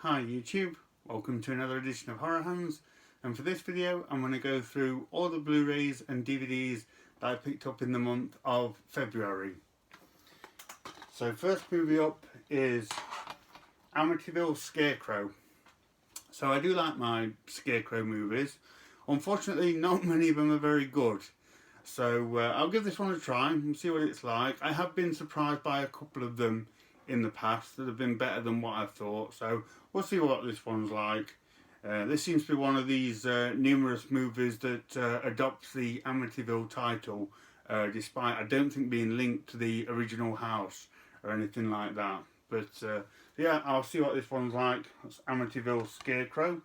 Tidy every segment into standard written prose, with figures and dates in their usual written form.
Hi YouTube, welcome to another edition of Horror Hands, and for this video I'm going to go through all the Blu-rays and DVDs that I picked up in the month of February. So first movie up is Amityville Scarecrow. So I do like my Scarecrow movies. Unfortunately not many of them are very good. So I'll give this one a try and see what it's like. I have been surprised by a couple of them in the past that have been better than what I thought, so we'll see what this one's like. This seems to be one of these numerous movies that adopts the Amityville title, despite I don't think being linked to the original house or anything like that. But yeah, I'll see what this one's like. That's Amityville Scarecrow.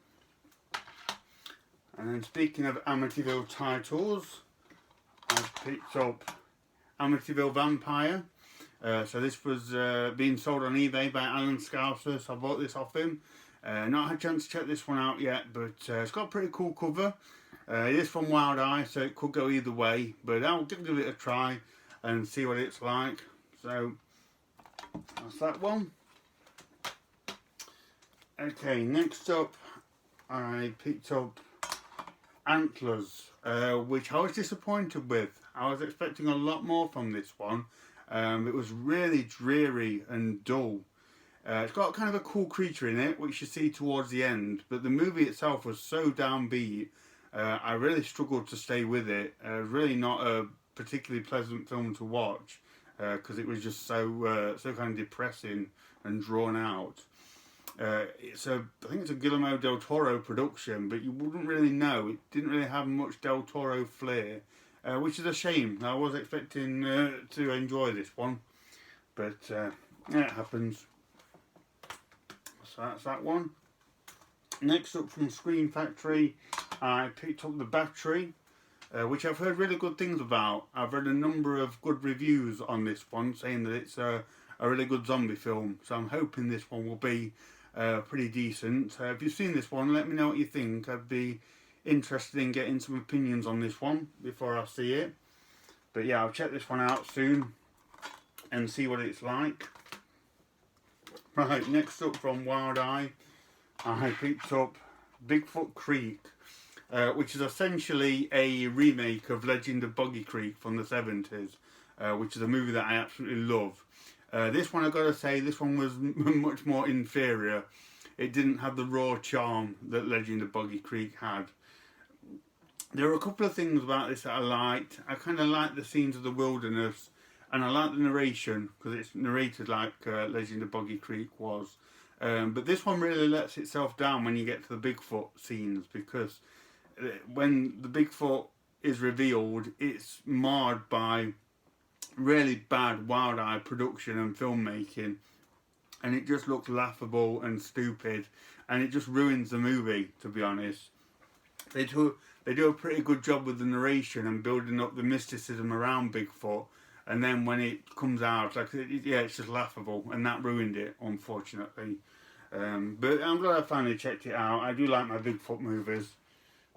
And then speaking of Amityville titles, I've picked up Amityville Vampire. So this was being sold on eBay by Alan Scouser, so I bought this off him. Not had a chance to check this one out yet, but it's got a pretty cool cover. It is from Wild Eye, so it could go either way, but I'll give it a try and see what it's like. So that's that one. Okay, next up I picked up Antlers, which I was disappointed with. I was expecting a lot more from this one. It was really dreary and dull. It's got kind of a cool creature in it, which you see towards the end, but the movie itself was so downbeat, I really struggled to stay with it. Really not a particularly pleasant film to watch, because it was just so kind of depressing and drawn out. I think it's a Guillermo del Toro production, but you wouldn't really know. It didn't really have much del Toro flair. Which is a shame. I was expecting to enjoy this one, but yeah, it happens. So that's that one. Next up from Screen Factory, I picked up The Battery, which I've heard really good things about. I've read a number of good reviews on this one, saying that it's a really good zombie film, so I'm hoping this one will be pretty decent. If you've seen this one, let me know what you think. I'd be interested in getting some opinions on this one before I see it. But yeah, I'll check this one out soon and see what it's like. Right, next up from Wild Eye, I picked up Bigfoot Creek, which is essentially a remake of Legend of Boggy Creek from the 70s, which is a movie that I absolutely love. This one, I've got to say, this one was much more inferior. It didn't have the raw charm that Legend of Boggy Creek had. There were a couple of things about this that I liked. I kind of liked the scenes of the wilderness, and I liked the narration, because it's narrated like Legend of Boggy Creek was. But this one really lets itself down when you get to the Bigfoot scenes, because when the Bigfoot is revealed, it's marred by really bad Wild Eye production and filmmaking, and it just looks laughable and stupid, and it just ruins the movie, to be honest. They do a pretty good job with the narration and building up the mysticism around Bigfoot, and then when it comes out, it's just laughable, and that ruined it, unfortunately. But I'm glad I finally checked it out. I do like my Bigfoot movies,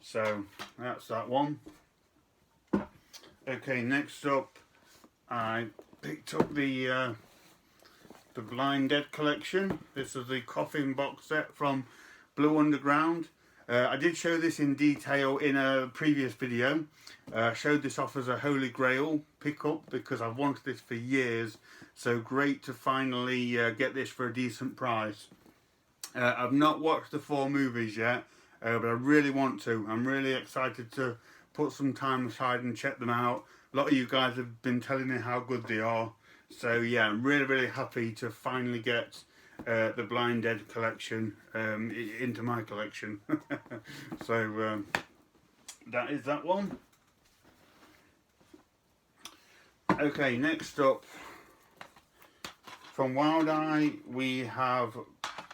so that's that one. Okay, next up, I picked up the Blind Dead collection. This is the Coffin box set from Blue Underground. I did show this in detail in a previous video. I showed this off as a Holy Grail pickup because I've wanted this for years. So great to finally get this for a decent price. I've not watched the 4 movies yet, but I really want to. I'm really excited to put some time aside and check them out. A lot of you guys have been telling me how good they are. So yeah, I'm really happy to finally get the Blind Dead collection into my collection. So that is that one. Okay, next up from Wild Eye we have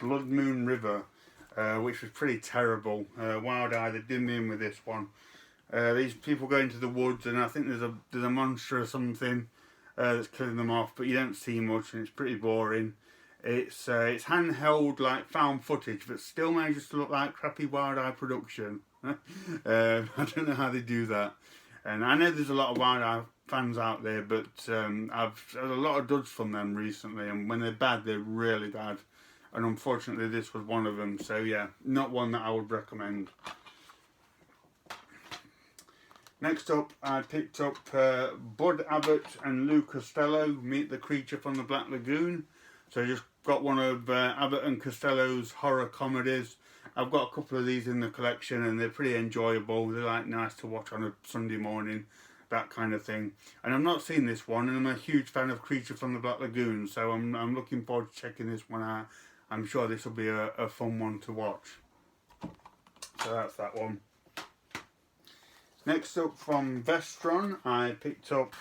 Blood Moon River, which was pretty terrible. Wild Eye, they did me in with this one. These people go into the woods, and I think there's a monster or something that's killing them off, but you don't see much, and it's pretty boring. It's handheld, like found footage, but still manages to look like crappy Wild Eye production. I don't know how they do that. And I know there's a lot of Wild Eye fans out there, but I've had a lot of duds from them recently, and when they're bad, they're really bad. and unfortunately this was one of them. So yeah, not one that I would recommend. Next up, I picked up Bud Abbott and Lou Costello, Meet the Creature from the Black Lagoon. So I just got one of Abbott and Costello's horror comedies. I've got a couple of these in the collection and they're pretty enjoyable. They're like nice to watch on a Sunday morning, that kind of thing. And I've not seen this one, and I'm a huge fan of Creature from the Black Lagoon, so I'm looking forward to checking this one out. I'm sure this will be a fun one to watch. So that's that one. Next up from Vestron, I picked up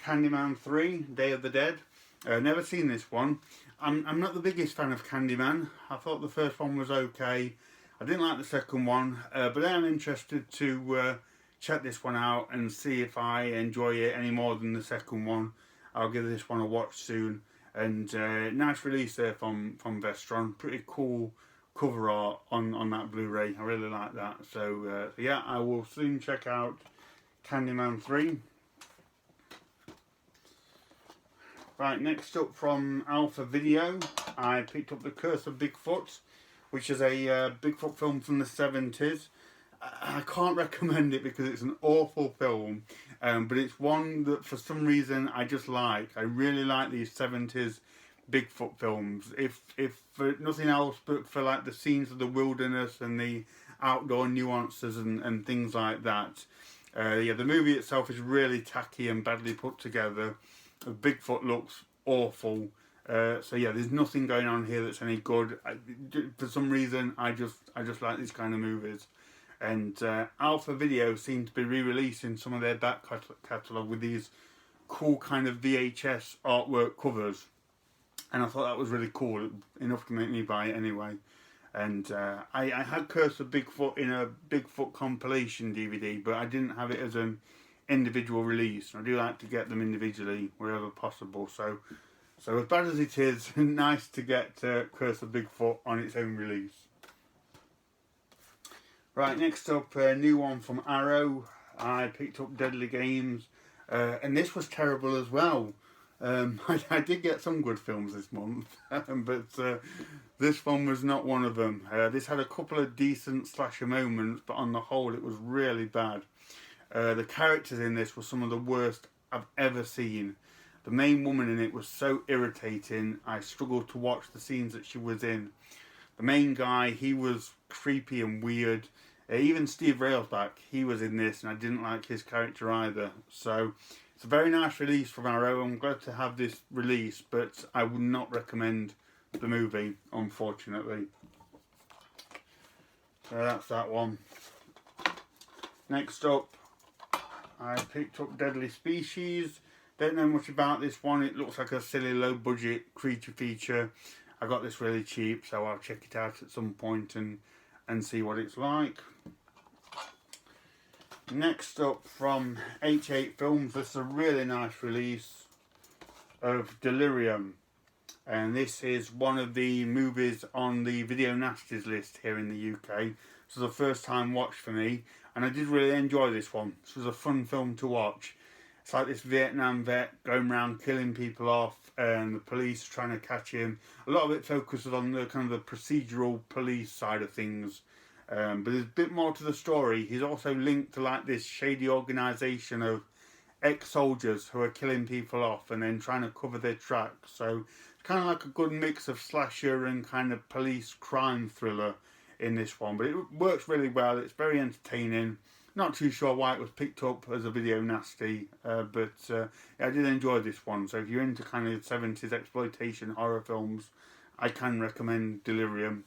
Candyman 3, Day of the Dead. Never seen this one. I'm not the biggest fan of Candyman. I thought the first one was okay. I didn't like the second one, but I am interested to check this one out and see if I enjoy it any more than the second one. I'll give this one a watch soon. And nice release there from Vestron. Pretty cool cover art on that Blu-ray. I really like that. So yeah, I will soon check out Candyman 3. Right, next up from Alpha Video, I picked up The Curse of Bigfoot, which is a Bigfoot film from the 70s. I can't recommend it because it's an awful film, but it's one that for some reason I just like. I really like these 70s Bigfoot films, if for nothing else but for like the scenes of the wilderness and the outdoor nuances and things like that. Yeah, the movie itself is really tacky and badly put together. Bigfoot looks awful. So yeah, there's nothing going on here that's any good. For some reason, I just like these kind of movies. And Alpha Video seem to be re-releasing some of their back catalogue with these cool kind of VHS artwork covers. And I thought that was really cool, enough to make me buy it anyway. And I had Curse of Bigfoot in a Bigfoot compilation DVD, but I didn't have it as an individual release. I do like to get them individually wherever possible. So as bad as it is, nice to get Curse of Bigfoot on its own release. Right, next up, a new one from Arrow. I picked up Deadly Games, and this was terrible as well. I did get some good films this month, but this one was not one of them. This had a couple of decent slasher moments, but on the whole it was really bad. The characters in this were some of the worst I've ever seen. The main woman in it was so irritating, I struggled to watch the scenes that she was in. The main guy, he was creepy and weird. Even Steve Railsback, he was in this, and I didn't like his character either. So it's a very nice release from Arrow. I'm glad to have this release, but I would not recommend the movie, unfortunately. So that's that one. Next up, I picked up Deadly Species. Don't know much about this one. It looks like a silly low-budget creature feature. I got this really cheap, so I'll check it out at some point and see what it's like. Next up from H8 Films, this is a really nice release of Delirium. And this is one of the movies on the Video Nasties list here in the UK. This was a first time watch for me, and I did really enjoy this one. This was a fun film to watch. It's like this Vietnam vet going around killing people off, and the police trying to catch him. A lot of it focuses on the kind of the procedural police side of things. But there's a bit more to the story. He's also linked to like this shady organisation of ex-soldiers who are killing people off and then trying to cover their tracks. So it's kind of like a good mix of slasher and kind of police crime thriller in this one. But it works really well. It's very entertaining. Not too sure why it was picked up as a video nasty, but yeah, I did enjoy this one. So if you're into kind of 70s exploitation horror films, I can recommend Delirium.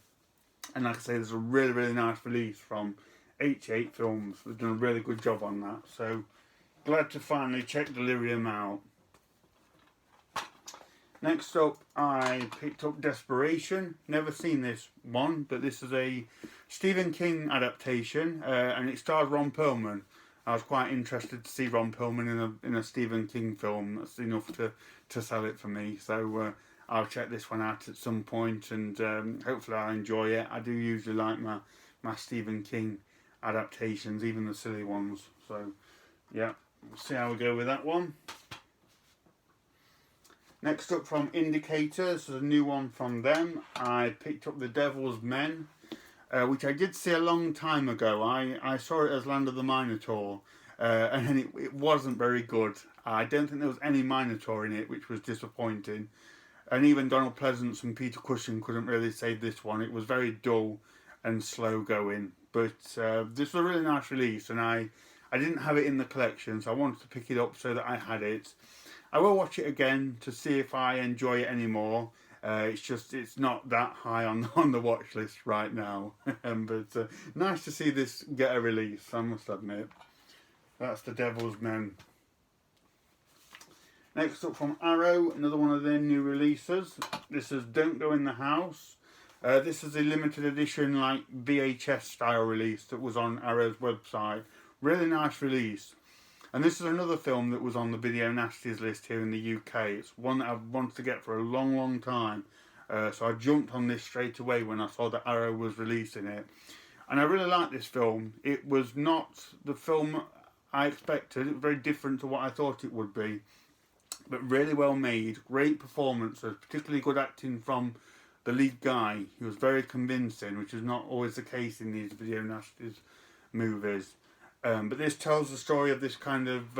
And like I say, there's a really, really nice release from H8 Films. They've done a really good job on that. So glad to finally check Delirium out. Next up, I picked up Desperation. Never seen this one, but this is a Stephen King adaptation, and it stars Ron Perlman. I was quite interested to see Ron Perlman in a Stephen King film. That's enough to sell it for me. So I'll check this one out at some point, and hopefully I'll enjoy it. I do usually like my Stephen King adaptations, even the silly ones. So yeah, we'll see how we go with that one. Next up from Indicators, there's a new one from them. I picked up The Devil's Men, which I did see a long time ago. I saw it as Land of the Minotaur, and it wasn't very good. I don't think there was any Minotaur in it, which was disappointing. And even Donald Pleasance and Peter Cushing couldn't really save this one. It was very dull and slow going. But this was a really nice release, and I didn't have it in the collection, so I wanted to pick it up so that I had it. I will watch it again to see if I enjoy it anymore. It's not that high on the watch list right now. But nice to see this get a release, I must admit. That's The Devil's Men. Next up from Arrow, another one of their new releases. This is Don't Go in the House. This is a limited edition, like VHS style release that was on Arrow's website. Really nice release. And this is another film that was on the Video Nasties list here in the UK. It's one that I've wanted to get for a long, long time. So I jumped on this straight away when I saw that Arrow was releasing it. And I really like this film. It was not the film I expected. It was very different to what I thought it would be. But really well made. Great performances. Particularly good acting from the lead guy. He was very convincing, which is not always the case in these Video Nasties movies. But this tells the story of this kind of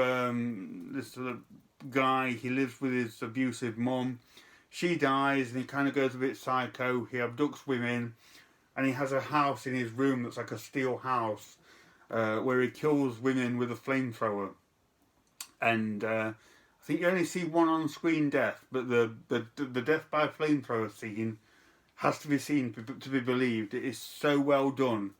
this sort of guy. He lives with his abusive mum. She dies, and he kind of goes a bit psycho. He abducts women, and he has a house in his room that's like a steel house, where he kills women with a flamethrower. And I think you only see one on-screen death, but the death by flamethrower scene has to be seen to be believed. It is so well done.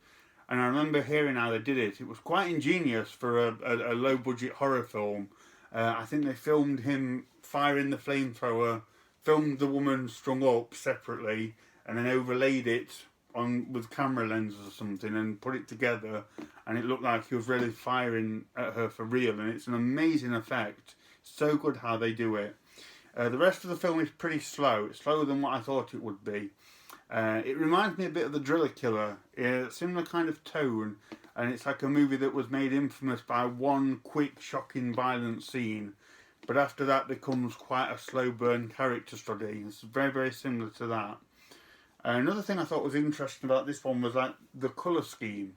And I remember hearing how they did it. It was quite ingenious for a low-budget horror film. I think they filmed him firing the flamethrower, filmed the woman strung up separately, and then overlaid it on with camera lenses or something and put it together. And it looked like he was really firing at her for real. And it's an amazing effect. So good how they do it. The rest of the film is pretty slow. It's slower than what I thought it would be. It reminds me a bit of The Driller Killer, similar kind of tone, and it's like a movie that was made infamous by one quick, shocking, violent scene, but after that becomes quite a slow burn character study. It's very, very similar to that. Another thing I thought was interesting about this one was like the colour scheme.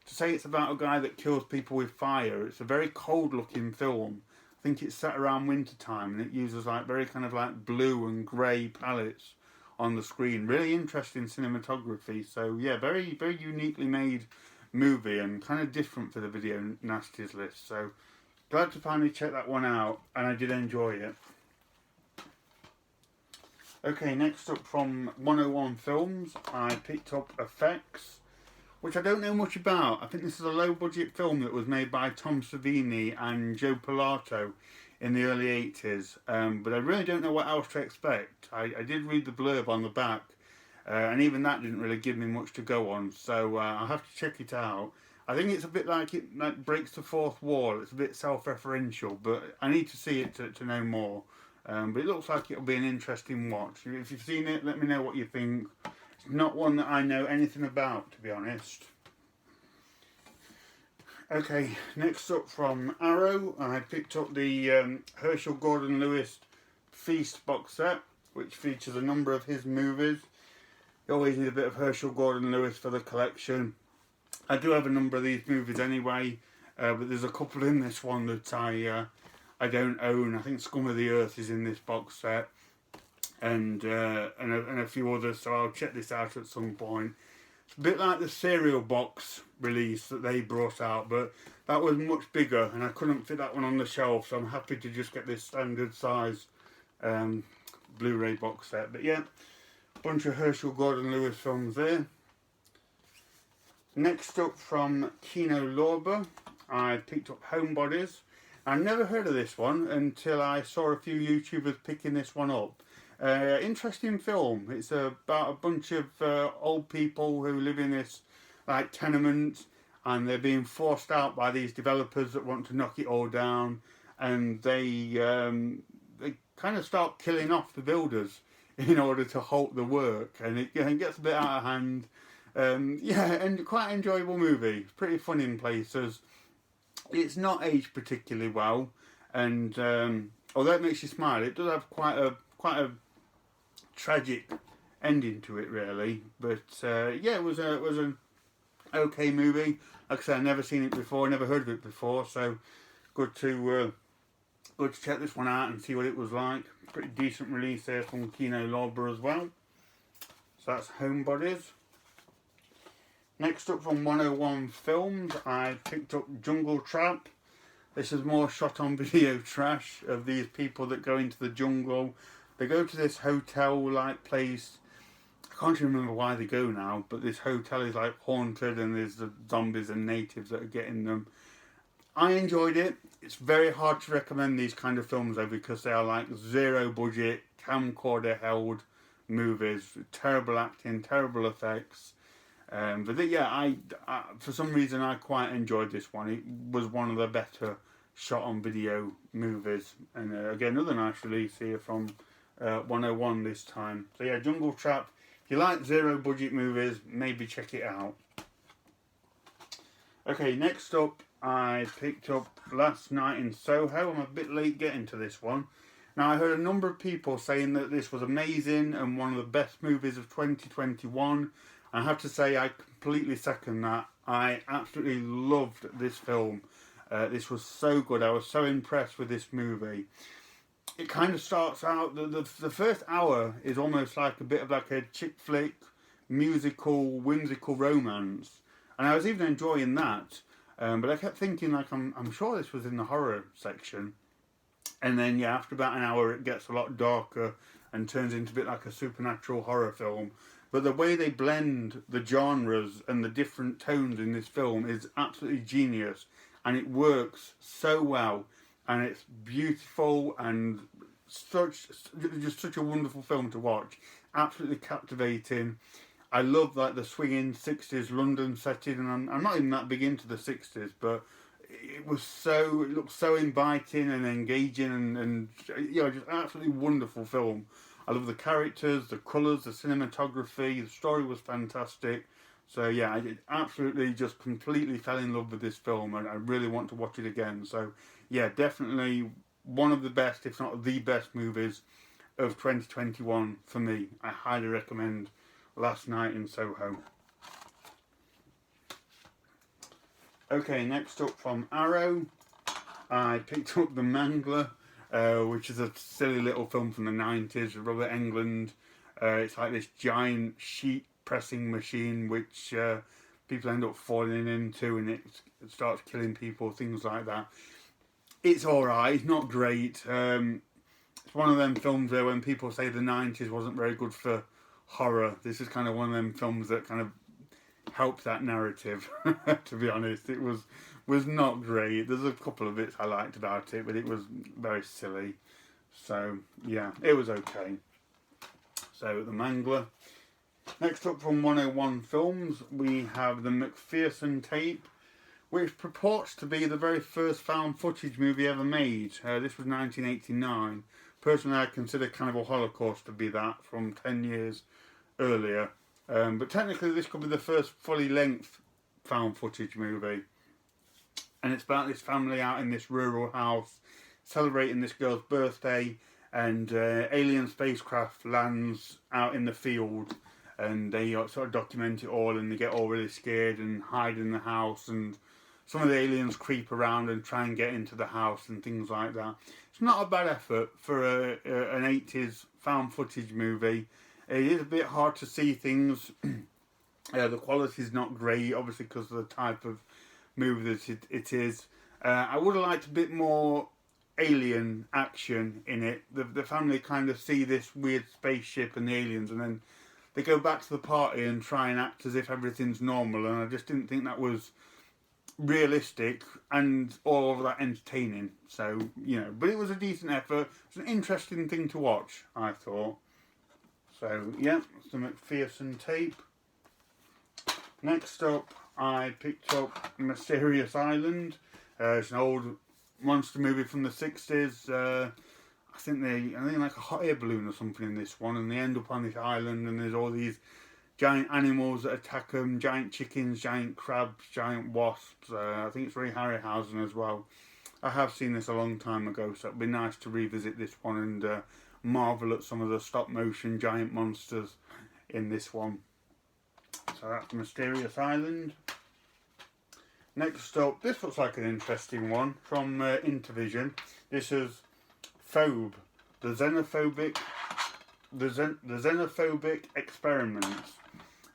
To say it's about a guy that kills people with fire, it's a very cold looking film. I think it's set around winter time, and it uses like very kind of like blue and grey palettes on the screen. Really interesting cinematography. So yeah, very, very uniquely made movie and kind of different for the Video Nasties list. So glad to finally check that one out, and I did enjoy it. Okay, next up from 101 Films, I picked up Effects, which I don't know much about. I think this is a low budget film that was made by Tom Savini and Joe Pilato in the early 80s, but I really don't know what else to expect. I did read the blurb on the back, and even that didn't really give me much to go on, so I'll have to check it out. I think it's a bit like it like breaks the fourth wall. It's a bit self-referential, but I need to see it to know more. But it looks like it'll be an interesting watch. If you've seen it, let me know what you think. It's not one that I know anything about, to be honest. Okay, next up from Arrow, I picked up the Herschel Gordon Lewis Feast box set, which features a number of his movies. You always need a bit of Herschel Gordon Lewis for the collection. I do have a number of these movies anyway, but there's a couple in this one that I don't own. I think Scum of the Earth is in this box set, and a few others, so I'll check this out at some point. It's a bit like the cereal box release that they brought out, but that was much bigger and I couldn't fit that one on the shelf, so I'm happy to just get this standard size Blu-ray box set. But yeah, a bunch of Herschel Gordon Lewis films there. Next up from Kino Lorber, I picked up Homebodies. I never heard of this one until I saw a few YouTubers picking this one up. Interesting film. It's about a bunch of old people who live in this like tenement, and they're being forced out by these developers that want to knock it all down, and they kind of start killing off the builders in order to halt the work, and it gets a bit out of hand. Yeah, and quite enjoyable movie. Pretty fun in places. It's not aged particularly well, and although it makes you smile, it does have quite a quite a tragic ending to it, really. But yeah, it was an okay movie. Like I said, I've never seen it before, never heard of it before, so good to check this one out and see what it was like. Pretty decent release there from Kino Lorber as well. So that's Homebodies. Next up from 101 Films, I picked up Jungle Trap. This is more shot on video trash of these people that go into the jungle. They go to this hotel-like place. I can't even remember why they go now, but this hotel is like haunted and there's the zombies and natives that are getting them. I enjoyed it. It's very hard to recommend these kind of films though, because they are like zero budget, camcorder held movies, terrible acting, terrible effects. But yeah, I for some reason I quite enjoyed this one. It was one of the better shot on video movies, and again another nice release here from 101 this time. So yeah, Jungle Trap. If you like zero budget movies, maybe check it out. Okay, next up I picked up Last Night in Soho. I'm a bit late getting to this one. Now I heard a number of people saying that this was amazing and one of the best movies of 2021. I have to say I completely second that. I absolutely loved this film. This was so good. I was so impressed with this movie. It kind of starts out, the first hour is almost like a bit of like a chick flick, musical, whimsical romance. And I was even enjoying that. But I kept thinking like I'm sure this was in the horror section. And then yeah, after about an hour it gets a lot darker and turns into a bit like a supernatural horror film. But the way they blend the genres and the different tones in this film is absolutely genius. And it works so well. And it's beautiful and just such a wonderful film to watch. Absolutely captivating. I love like the swinging 60s London setting. And I'm not even that big into the 60s, but it looked so inviting and engaging and you know, just absolutely wonderful film. I love the characters, the colours, the cinematography, the story was fantastic. So yeah, I absolutely just completely fell in love with this film and I really want to watch it again. So yeah, definitely one of the best, if not the best movies of 2021 for me. I highly recommend Last Night in Soho. Okay, next up from Arrow, I picked up The Mangler. Which is a silly little film from the 90s, Robert Englund. It's like this giant sheet pressing machine which people end up falling into and it starts killing people, things like that. It's alright, it's not great. It's one of them films where when people say the 90s wasn't very good for horror, this is kind of one of them films that kind of helped that narrative, to be honest. It was not great. There's a couple of bits I liked about it, but it was very silly. So, yeah, it was okay. So, The Mangler. Next up from 101 Films, we have the McPherson Tape, which purports to be the very first found footage movie ever made. This was 1989. Personally, I consider Cannibal Holocaust to be that from 10 years earlier. But technically, this could be the first fully length found footage movie. And it's about this family out in this rural house celebrating this girl's birthday, and alien spacecraft lands out in the field and they sort of document it all and they get all really scared and hide in the house, and some of the aliens creep around and try and get into the house and things like that. It's not a bad effort for an 80s found footage movie. It is a bit hard to see things. The quality is not great, obviously because of the type of movie that it is. I would have liked a bit more alien action in it. The family kind of see this weird spaceship and the aliens, and then they go back to the party and try and act as if everything's normal, and I just didn't think that was realistic and all of that entertaining. So, you know, but it was a decent effort. It was an interesting thing to watch, I thought. So, yeah, it's the McPherson Tape. Next up, I picked up Mysterious Island. It's an old monster movie from the 60s. I think like a hot air balloon or something in this one, and they end up on this island, and there's all these giant animals that attack them, giant chickens, giant crabs, giant wasps. I think it's Ray Harryhausen as well. I have seen this a long time ago, so it'd be nice to revisit this one and marvel at some of the stop motion giant monsters in this one. So that's Mysterious Island. Next up, this looks like an interesting one from Intervision. This is Phobe, the Xenophobic Experiments.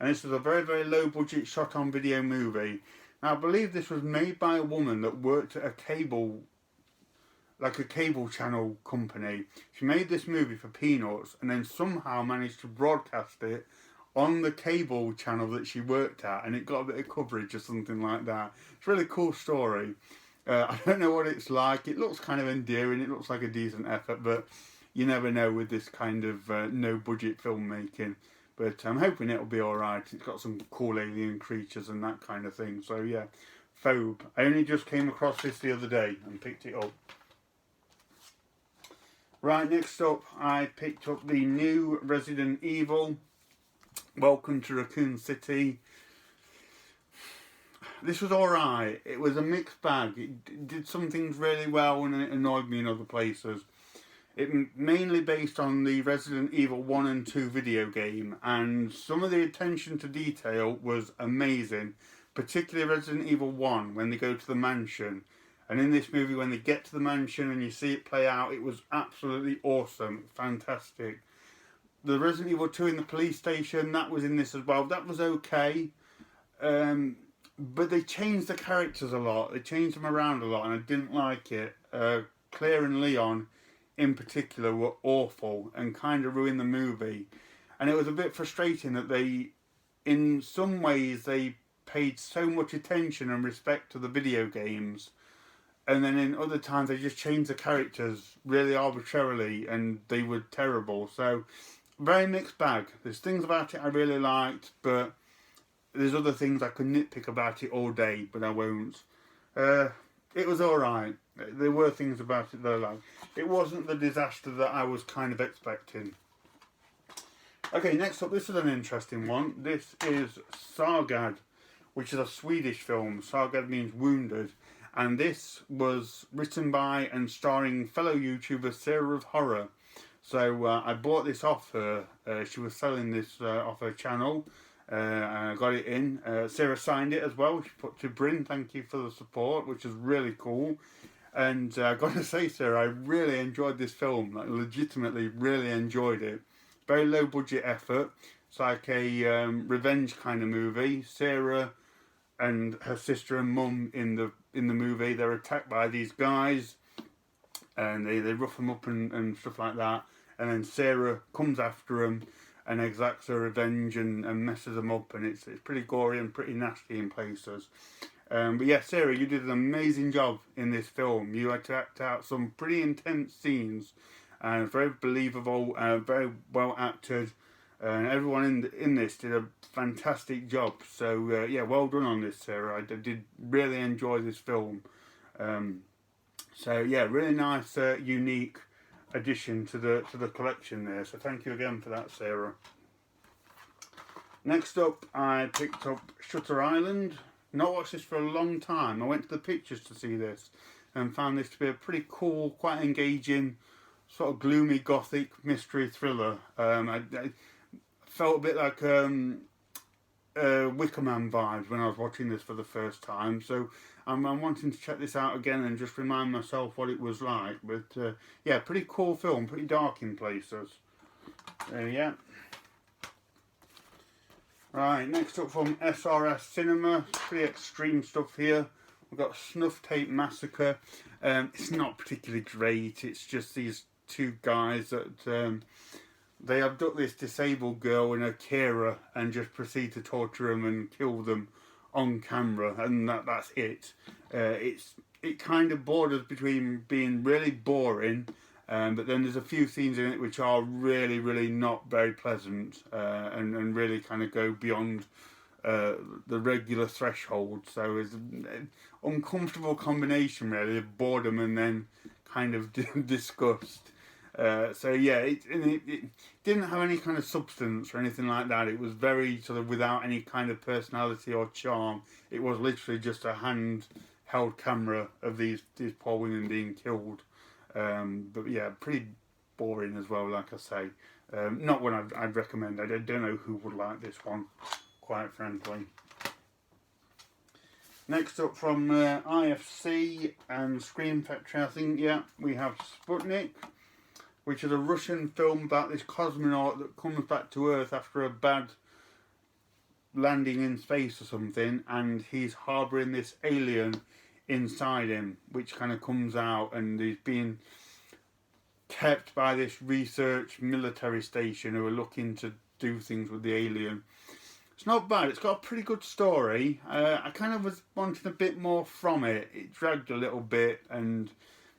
And this is a very, very low budget shot on video movie. Now I believe this was made by a woman that worked at a cable channel company. She made this movie for peanuts and then somehow managed to broadcast it on the cable channel that she worked at, and it got a bit of coverage or something like that. It's a really cool story. I don't know what it's like. It looks kind of endearing. It looks like a decent effort, but you never know with this kind of no-budget filmmaking. But I'm hoping it'll be alright. It's got some cool alien creatures and that kind of thing. So yeah, Phobe. I only just came across this the other day and picked it up. Right, next up, I picked up the new Resident Evil. Welcome to Raccoon City. This was alright. It was a mixed bag. It did some things really well and it annoyed me in other places. It mainly based on the Resident Evil 1 and 2 video game, and some of the attention to detail was amazing, particularly Resident Evil 1 when they go to the mansion. And in this movie, when they get to the mansion and you see it play out, it was absolutely awesome, fantastic. The Resident Evil 2 in the police station, that was in this as well. That was okay. But they changed the characters a lot. They changed them around a lot and I didn't like it. Claire and Leon in particular were awful and kind of ruined the movie. And it was a bit frustrating that they, in some ways, they paid so much attention and respect to the video games. And then in other times they just changed the characters really arbitrarily and they were terrible. So, very mixed bag. There's things about it I really liked, but there's other things I could nitpick about it all day, but I won't. It was alright. There were things about it that I liked. It wasn't the disaster that I was kind of expecting. Okay, next up, this is an interesting one. This is Sargad, which is a Swedish film. Sargad means wounded. And this was written by and starring fellow YouTuber Sarah of Horror. So I bought this off her. She was selling this off her channel. And I got it in. Sarah signed it as well. She put to Bryn, thank you for the support, which is really cool. And I've got to say, Sarah, I really enjoyed this film. Like, legitimately really enjoyed it. Very low budget effort. It's like a revenge kind of movie. Sarah and her sister and mum in the movie, they're attacked by these guys. And they rough them up and stuff like that. And then Sarah comes after them and exacts her revenge and messes them up, and it's pretty gory and pretty nasty in places. But yeah, Sarah, you did an amazing job in this film. You had to act out some pretty intense scenes, and very believable, very well acted, and everyone in this did a fantastic job. So yeah, well done on this, Sarah. I did really enjoy this film. So yeah, really nice, unique addition to the collection there, so thank you again for that, Sarah. Next up, I picked up Shutter Island. Not watched this for a long time. I went to the pictures to see this and found this to be a pretty cool, quite engaging, sort of gloomy gothic mystery thriller. I felt a bit like Wicker Man vibes when I was watching this for the first time, so I'm wanting to check this out again and just remind myself what it was like. But yeah, pretty cool film, pretty dark in places. Yeah. Right, next up from SRS Cinema, pretty extreme stuff here. We've got Snuff Tape Massacre. It's not particularly great. It's just these two guys that they abduct this disabled girl and her carer and just proceed to torture them and kill them on camera, and that's it. It kind of borders between being really boring, but then there's a few scenes in it which are really, really not very pleasant, and really kind of go beyond the regular threshold. So it's an uncomfortable combination really of boredom and then kind of disgust. So yeah, it didn't have any kind of substance or anything like that. It was very sort of without any kind of personality or charm. It was literally just a handheld camera of these poor women being killed. But yeah, pretty boring as well, like I say. Not one I'd recommend. I don't know who would like this one, quite frankly. Next up from IFC and Scream Factory, I think, yeah, we have Sputnik, which is a Russian film about this cosmonaut that comes back to Earth after a bad landing in space or something, and he's harbouring this alien inside him, which kind of comes out, and he's being kept by this research military station who are looking to do things with the alien. It's not bad. It's got a pretty good story. I kind of was wanting a bit more from it. It dragged a little bit and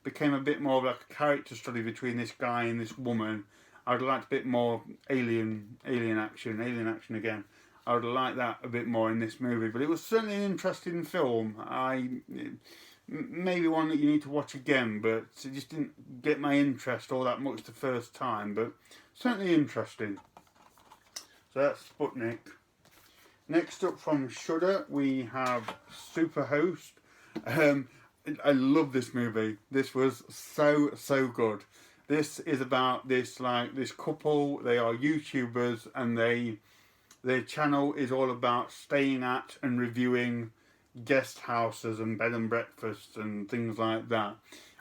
became a bit more like a character study between this guy and this woman. I would have liked a bit more alien action again. I would have liked that a bit more in this movie. But it was certainly an interesting film. Maybe one that you need to watch again, but it just didn't get my interest all that much the first time. But certainly interesting. So that's Sputnik. Next up from Shudder, we have Superhost. I love this movie. This was so good. This is about this couple. They are YouTubers, and their channel is all about staying at and reviewing guest houses and bed and breakfasts and things like that.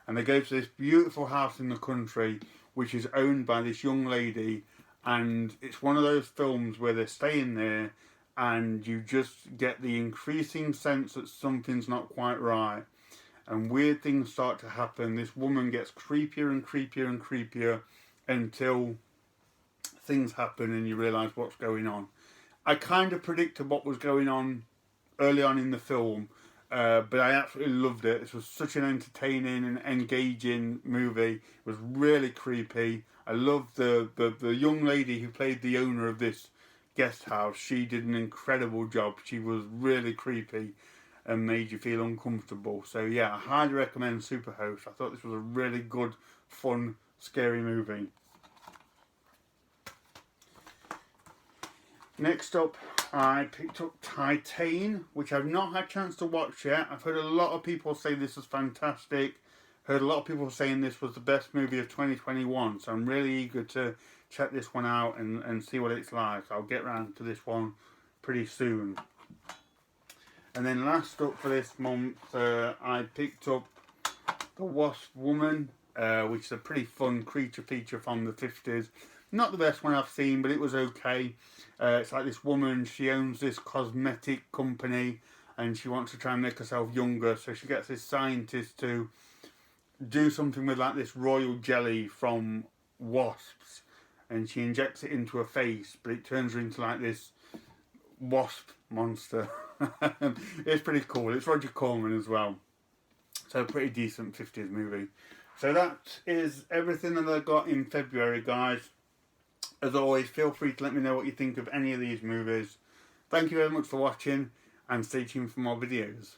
And they go to this beautiful house in the country, which is owned by this young lady. And it's one of those films where they're staying there, and you just get the increasing sense that something's not quite right. And weird things start to happen. This woman gets creepier and creepier and creepier until things happen and you realise what's going on. I kind of predicted what was going on early on in the film, but I absolutely loved it. This was such an entertaining and engaging movie. It was really creepy. I loved the young lady who played the owner of this guest house. She did an incredible job. She was really creepy and made you feel uncomfortable. So yeah, I highly recommend Superhost. I thought this was a really good, fun, scary movie. Next up, I picked up Titan, which I've not had a chance to watch yet. I've heard a lot of people say this is fantastic. Heard a lot of people saying this was the best movie of 2021. So I'm really eager to check this one out and see what it's like. I'll get round to this one pretty soon. And then last up for this month, I picked up The Wasp Woman, which is a pretty fun creature feature from the 50s. Not the best one I've seen, but it was okay. It's like this woman, she owns this cosmetic company and she wants to try and make herself younger. So she gets this scientist to do something with like this royal jelly from wasps. And she injects it into her face, but it turns her into like this wasp monster. It's pretty cool. It's Roger Corman as well. So a pretty decent 50s movie. So that is everything that I got in February, guys. As always, feel free to let me know what you think of any of these movies. Thank you very much for watching, and stay tuned for more videos.